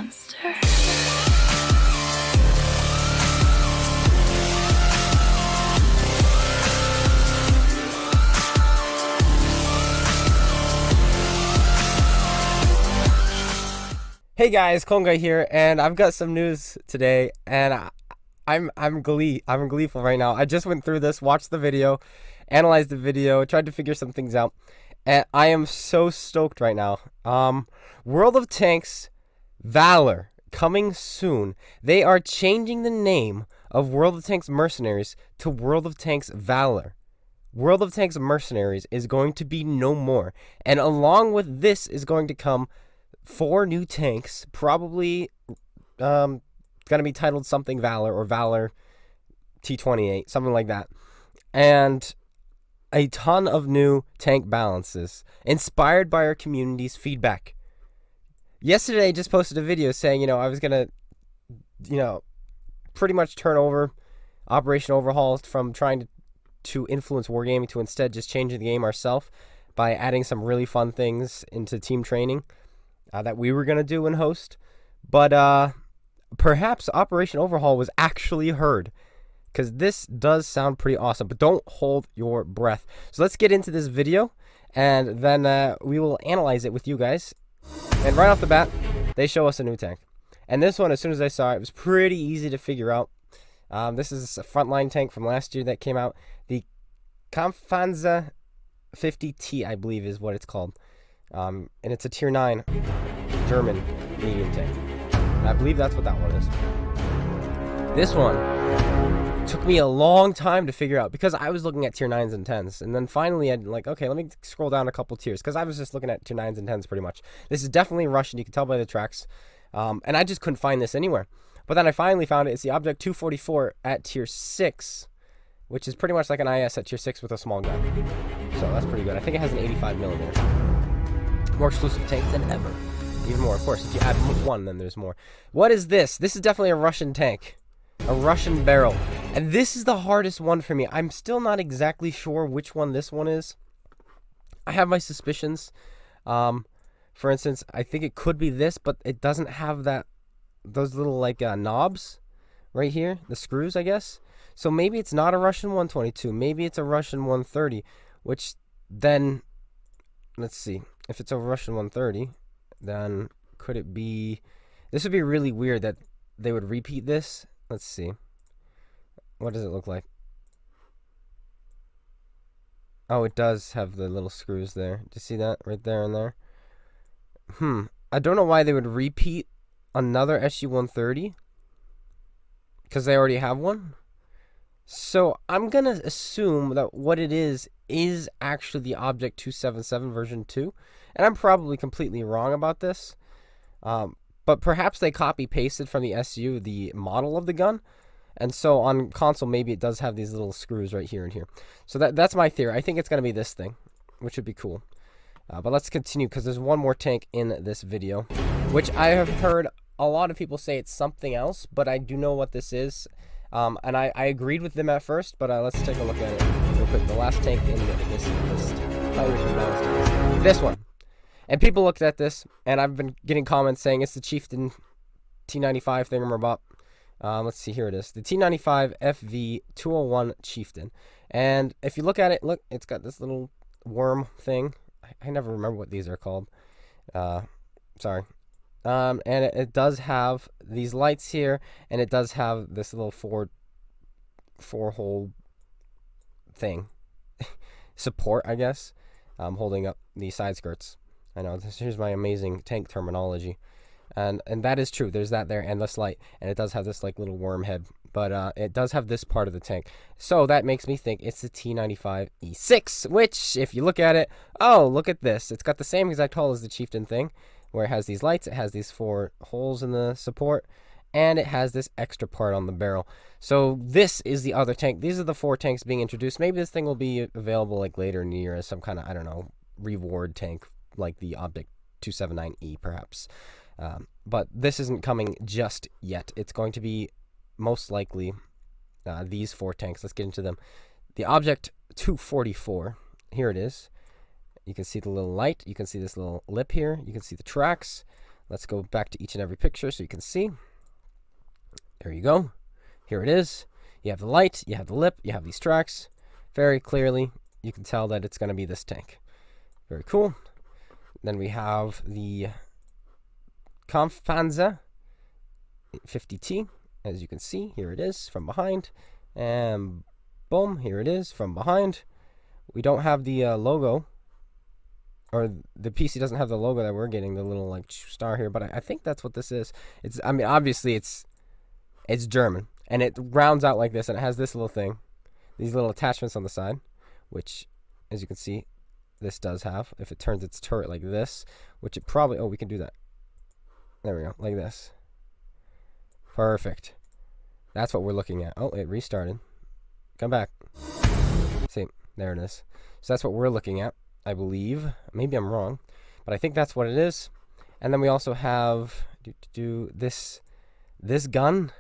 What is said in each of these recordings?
monster. Hey guys, Clone Guy here, and I've got some news today, and I'm gleeful right now. I just went through this, watched the video, analyzed the video, tried to figure some things out, and I am so stoked right now. World of Tanks VALOR coming soon. They are changing the name of World of Tanks Mercenaries to World of Tanks VALOR. World of Tanks Mercenaries is going to be no more, and along with this is going to come 4 new tanks, probably going to be titled something VALOR or VALOR T28, something like that. And a ton of new tank balances, inspired by our community's feedback. Yesterday, I just posted a video saying, I was going to, pretty much turn over Operation Overhaul from trying to influence Wargaming to instead just changing the game ourselves by adding some really fun things into team training that we were going to do and host. But perhaps Operation Overhaul was actually heard, because this does sound pretty awesome. But don't hold your breath. So let's get into this video, and then we will analyze it with you guys. And right off the bat, they show us a new tank. And this one, as soon as I saw it, it was pretty easy to figure out. This is a frontline tank from last year that came out. The Kampfpanzer 50T, I believe is what it's called. And it's a tier 9 German medium tank. I believe that's what that one is. This one took me a long time to figure out, because I was looking at tier 9s and 10s, and then finally I'd like, okay, let me scroll down a couple tiers, because I was just looking at tier 9s and 10s pretty much. This is definitely Russian, you can tell by the tracks, and I just couldn't find this anywhere. But then I finally found it. It's the Object 244 at tier 6, which is pretty much like an IS at tier 6 with a small gun. So that's pretty good. I think it has an 85mm. More exclusive tanks than ever. Even more, of course. If you add one, then there's more. What is this? This is definitely a Russian tank. A Russian barrel. And this is the hardest one for me. I'm still not exactly sure which one this one is. I have my suspicions. For instance, I think it could be this, but it doesn't have those little knobs right here. The screws, I guess. So maybe it's not a Russian 122. Maybe it's a Russian 130. Which then, let's see. If it's a Russian 130, then could it be... This would be really weird that they would repeat this. Let's see. What does it look like? Oh, it does have the little screws there. Do you see that? Right there and there. I don't know why they would repeat another SU-130. Because they already have one. So I'm going to assume that what it is actually the Object 277 version 2. And I'm probably completely wrong about this. But perhaps they copy-pasted from the SU the model of the gun. And so on console, maybe it does have these little screws right here and here. So that's my theory. I think it's going to be this thing, which would be cool. But let's continue, because there's one more tank in this video, which I have heard a lot of people say it's something else, but I do know what this is. And I agreed with them at first, but let's take a look at it real quick. The last tank in this list. This one. And people looked at this, and I've been getting comments saying it's the Chieftain T95 thingamabob. Let's see, here it is. The T95 Fv 201 Chieftain. And if you look at it, look, it's got this little worm thing. I never remember what these are called. Sorry. And it does have these lights here, and it does have this little four-hole thing. Support, I guess. Holding up the side skirts. I know, here's my amazing tank terminology. And that is true. There's that there, and this light. And it does have this little worm head. But it does have this part of the tank. So that makes me think it's the T95 E6, which, if you look at it, oh, look at this. It's got the same exact hull as the Chieftain thing, where it has these lights, it has these 4 holes in the support, and it has this extra part on the barrel. So this is the other tank. These are the 4 tanks being introduced. Maybe this thing will be available later in the year as some kind of, I don't know, reward tank, like the Object 279E, perhaps. But this isn't coming just yet. It's going to be most likely these 4 tanks. Let's get into them. The Object 244, here it is. You can see the little light. You can see this little lip here. You can see the tracks. Let's go back to each and every picture so you can see. There you go. Here it is. You have the light, you have the lip, you have these tracks. Very clearly, you can tell that it's going to be this tank. Very cool. Then we have the Kampfpanzer 50T. As you can see, here it is from behind. And boom, here it is from behind. We don't have the logo. Or the PC doesn't have the logo that we're getting, the little like star here. But I think that's what this is. It's, I mean, obviously it's German. And it rounds out like this. And it has this little thing. These little attachments on the side. Which, as you can see, this does have. If it turns its turret like this. Which it probably, oh, we can do that. There we go, like this. Perfect. That's what we're looking at. Oh, it restarted. Come back. See, there it is. So that's what we're looking at, I believe. Maybe I'm wrong, but I think that's what it is. And then we also have this gun.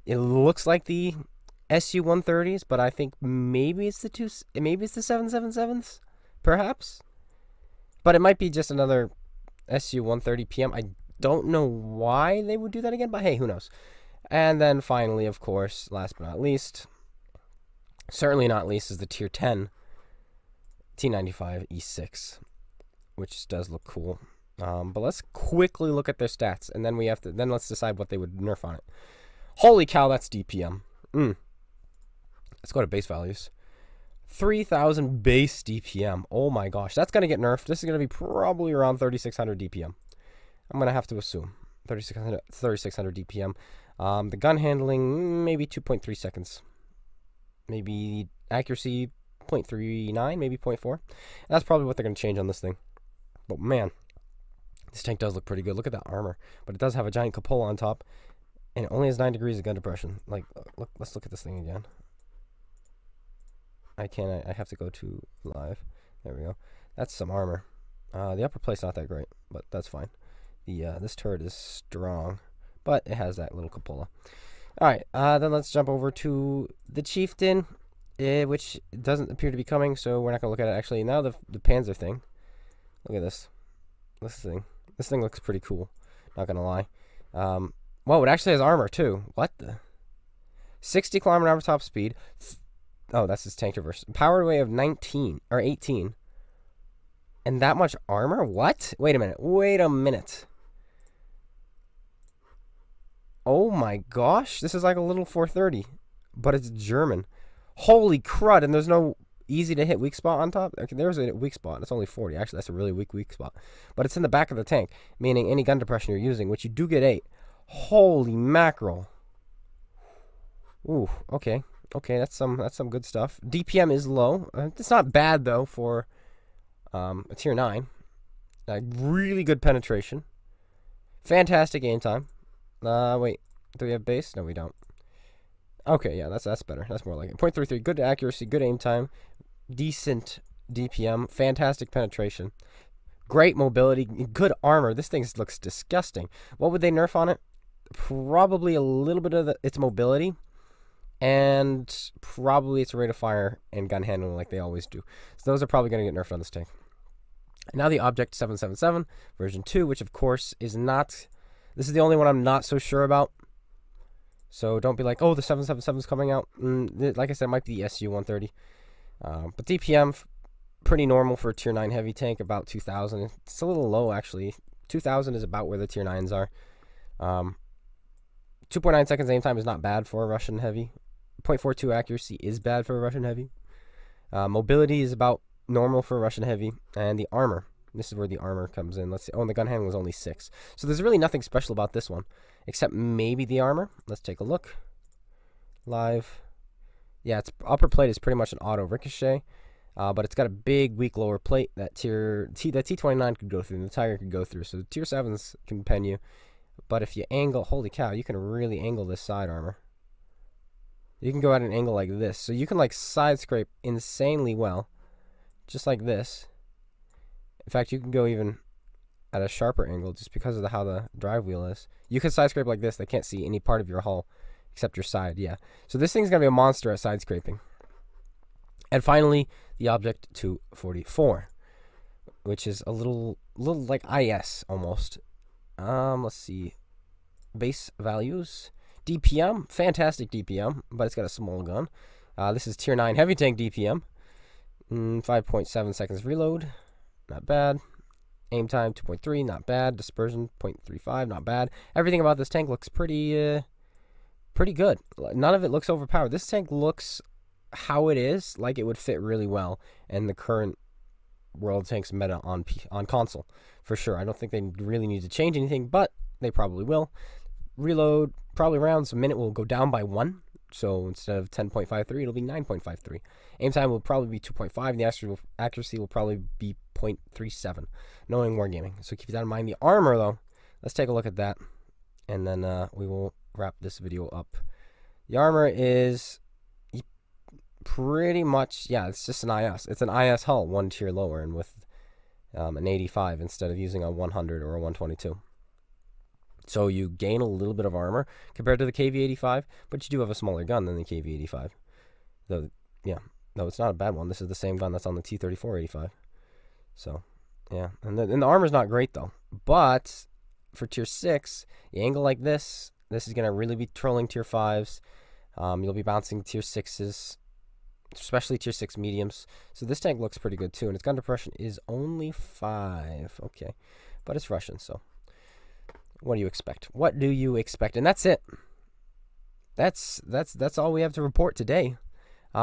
It looks like the SU-130s, but I think maybe it's the 777s, perhaps. But it might be just another SU-130 PM. I don't know why they would do that again, but hey, who knows? And then finally, of course, last but not least, certainly not least, is the Tier 10 T95 E6, which does look cool. But let's quickly look at their stats, and then let's decide what they would nerf on it. Holy cow, that's DPM. Let's go to base values. 3,000 base DPM. Oh my gosh, that's gonna get nerfed. This is gonna be probably around 3,600 DPM. I'm going to have to assume 3,600 DPM. The gun handling, maybe 2.3 seconds. Maybe accuracy, 0.39, maybe 0.4. That's probably what they're going to change on this thing. But man, this tank does look pretty good. Look at that armor. But it does have a giant cupola on top. And it only has 9 degrees of gun depression. Like, look, let's look at this thing again. I have to go to live. There we go. That's some armor. The upper plate's not that great, but that's fine. This turret is strong, but it has that little cupola. All right, then let's jump over to the Chieftain, which doesn't appear to be coming, so we're not gonna look at it. Actually, now the Panzer thing. Look at this. This thing looks pretty cool. Not gonna lie. Whoa, it actually has armor too. What the? 60 km/h top speed. Oh, that's his tank traverse. Power weight of 19 or 18. And that much armor? What? Wait a minute. Oh my gosh. This is like a little 430. But it's German. Holy crud. And there's no easy to hit weak spot on top? Okay, there's a weak spot. It's only 40. Actually, that's a really weak spot. But it's in the back of the tank. Meaning any gun depression you're using, which you do get 8. Holy mackerel. Ooh, okay. Okay, that's some good stuff. DPM is low. It's not bad, though, for a Tier 9. Really good penetration. Fantastic aim time. Wait. Do we have base? No, we don't. Okay, yeah, that's better. That's more like it. 0.33. Good accuracy, good aim time. Decent DPM. Fantastic penetration. Great mobility. Good armor. This thing looks disgusting. What would they nerf on it? Probably a little bit of its mobility. And probably its rate of fire and gun handling like they always do. So those are probably going to get nerfed on this tank. And now the Object 777 version 2, which of course is not... This is the only one I'm not so sure about. So don't be like, oh, the 777 is coming out. Like I said, it might be the SU-130. But DPM, pretty normal for a Tier 9 heavy tank, about 2,000. It's a little low, actually. 2,000 is about where the Tier 9s are. 2.9 seconds aim time is not bad for a Russian heavy. 0.42 accuracy is bad for a Russian heavy. Mobility is about normal for a Russian heavy. And the armor. This is where the armor comes in. Let's see. Oh, and the gun handling was only 6. So there's really nothing special about this one. Except maybe the armor. Let's take a look. Live. Yeah, its upper plate is pretty much an auto ricochet. But it's got a big, weak lower plate that that T29 could go through. And the Tiger could go through. So the Tier 7s can pen you. But if you angle... Holy cow, you can really angle this side armor. You can go at an angle like this. So you can like side scrape insanely well. Just like this. In fact, you can go even at a sharper angle just because of how the drive wheel is. You can side scrape like this. They can't see any part of your hull except your side. Yeah. So this thing's going to be a monster at side scraping. And finally, the Object 244, which is a little like IS almost. Let's see. Base values. DPM, fantastic DPM, but it's got a small gun. This is tier 9 heavy tank DPM. 5.7 seconds reload, not bad. Aim time 2.3, not bad. Dispersion 0.35, not bad. Everything about this tank looks pretty good. None of it looks overpowered. This tank looks how it is, like it would fit really well in the current World of Tanks meta on console, for sure. I don't think they really need to change anything, but they probably will. Reload, probably rounds a minute will go down by 1. So instead of 10.53, it'll be 9.53. Aim time will probably be 2.5. And the accuracy will probably be 0.37, knowing Wargaming. So keep that in mind. The armor, though, let's take a look at that. And then we will wrap this video up. The armor is pretty much, yeah, it's just an IS. It's an IS hull, 1 tier lower, and with an 85 instead of using a 100 or a 122. So you gain a little bit of armor compared to the KV-85, but you do have a smaller gun than the KV-85. Though, yeah, no, it's not a bad one. This is the same gun that's on the T94-85. So, yeah, and the armor's not great, though. But for tier 6, you angle like this is going to really be trolling tier 5s. You'll be bouncing tier 6s, especially tier 6 mediums. So this tank looks pretty good, too. And its gun depression is only 5. Okay, but it's Russian, so what do you expect? What do you expect? And that's it. That's all we have to report today.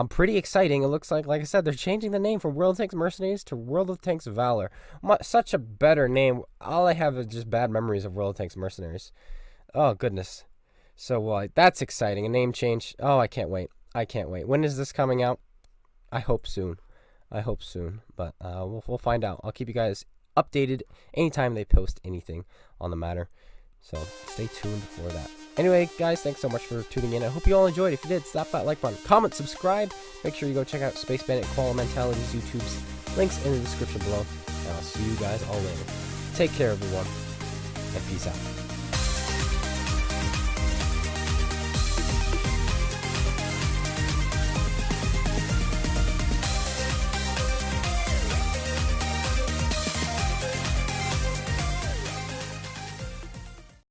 Pretty exciting. It looks like I said, they're changing the name from World of Tanks Mercenaries to World of Tanks VALOR. Such a better name. All I have is just bad memories of World of Tanks Mercenaries. Oh, goodness. So that's exciting. A name change. Oh, I can't wait. I can't wait. When is this coming out? I hope soon. I hope soon. But we'll find out. I'll keep you guys updated anytime they post anything on the matter. So stay tuned for that. Anyway, guys, thanks so much for tuning in. I hope you all enjoyed. If you did, slap that like button, comment, subscribe. Make sure you go check out SpaceBANDIT, Koala Mentality's YouTube's links in the description below. And I'll see you guys all later. Take care, everyone, and peace out.